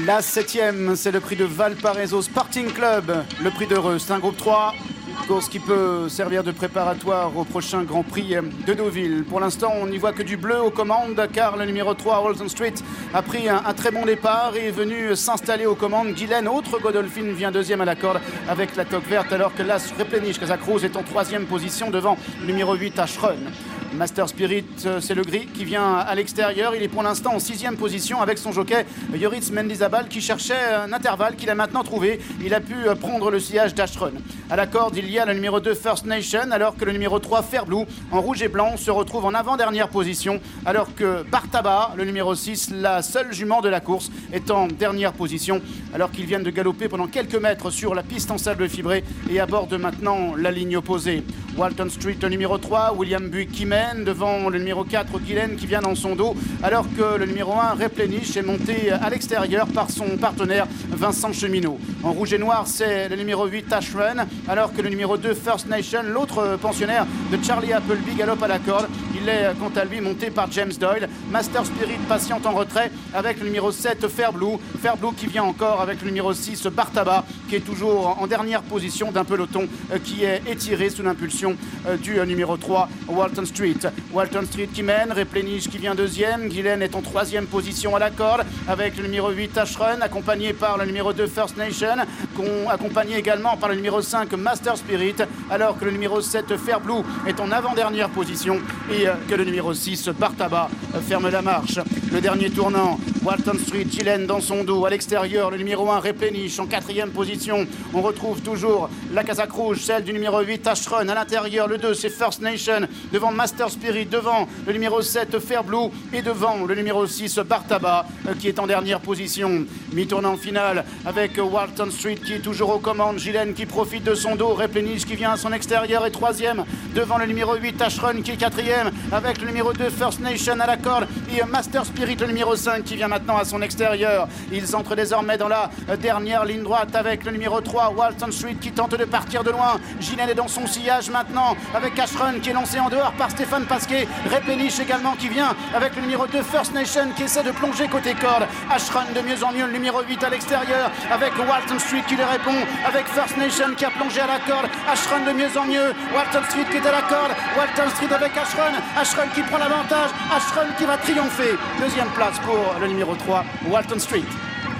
La 7e, c'est le prix de Valparaiso Sporting Club. Le prix d'Heureux, c'est un groupe 3. Course qui peut servir de préparatoire au prochain Grand Prix de Deauville. Pour l'instant, on n'y voit que du bleu aux commandes, car le numéro 3, Walton Street, a pris un très bon départ et est venu s'installer aux commandes. Guylaine, autre Godolphin, vient deuxième à la corde avec la toque verte, alors que l'As Replenish Cazacruz est en troisième position devant le numéro 8, Ashron. Master Spirit, c'est le gris qui vient à l'extérieur. Il est pour l'instant en 6e position avec son jockey Yoritz Mendizabal qui cherchait un intervalle qu'il a maintenant trouvé. Il a pu prendre le sillage d'Ashron. À la corde, il y a le numéro 2 First Nation, alors que le numéro 3 Fairblue en rouge et blanc se retrouve en avant-dernière position, alors que Bartaba, le numéro 6, la seule jument de la course, est en dernière position, alors qu'ils viennent de galoper pendant quelques mètres sur la piste en sable fibré et abordent maintenant la ligne opposée. Walton Street, le numéro 3, William Buick qui mène devant le numéro 4, Guylaine qui vient dans son dos, alors que le numéro 1, Replenish, est monté à l'extérieur par son partenaire Vincent Cheminot. En rouge et noir, c'est le numéro 8, Ashron, alors que le numéro 2, First Nation, l'autre pensionnaire de Charlie Appleby, galope à la corde. Il est quant à lui monté par James Doyle. Master Spirit patiente en retrait avec le numéro 7, Fairblue. Fairblue qui vient encore avec le numéro 6, Bartaba, qui est toujours en dernière position d'un peloton qui est étiré sous l'impulsion du numéro 3, Walton Street. Walton Street qui mène, Replenish qui vient deuxième, Guylaine est en troisième position à la corde avec le numéro 8, Ashron, accompagné par le numéro 2, First Nation, accompagné également par le numéro 5, Master Spirit, alors que le numéro 7, Fairblue, est en avant-dernière position et que le numéro 6, Bartaba, ferme la marche. Le dernier tournant, Walton Street, Guylaine dans son dos, à l'extérieur, le numéro 1, Replenish, en quatrième position. On retrouve toujours la casaque rouge, celle du numéro 8, Ashron, à l'intérieur, le 2, c'est First Nation, devant Master Spirit, devant le numéro 7, Fairblue, et devant le numéro 6, Bartaba, qui est en dernière position. Mi-tournant final avec Walton Street qui est toujours aux commandes, Guylaine qui profite de son dos, Replenish qui vient à son extérieur et troisième, devant le numéro 8, Ashron qui est quatrième, avec le numéro 2, First Nation à la corde, et Master Spirit, le numéro 5, qui vient maintenant à son extérieur. Ils entrent désormais dans la dernière ligne droite avec le numéro 3, Walton Street, qui tente de partir de loin. Guylaine est dans son sillage maintenant, avec Ashron qui est lancé en dehors par Stéphane Pasquet. Replenish également qui vient avec le numéro 2, First Nation, qui essaie de plonger côté corde. Ashron de mieux en mieux, le numéro 8 à l'extérieur, avec Walton Street qui lui répond, avec First Nation qui a plongé à la corde. Ashron de mieux en mieux, Walton Street qui est à la corde, Walton Street avec Ashron qui prend l'avantage, Ashron qui va triompher. Deuxième place pour le numéro 3, Walton Street.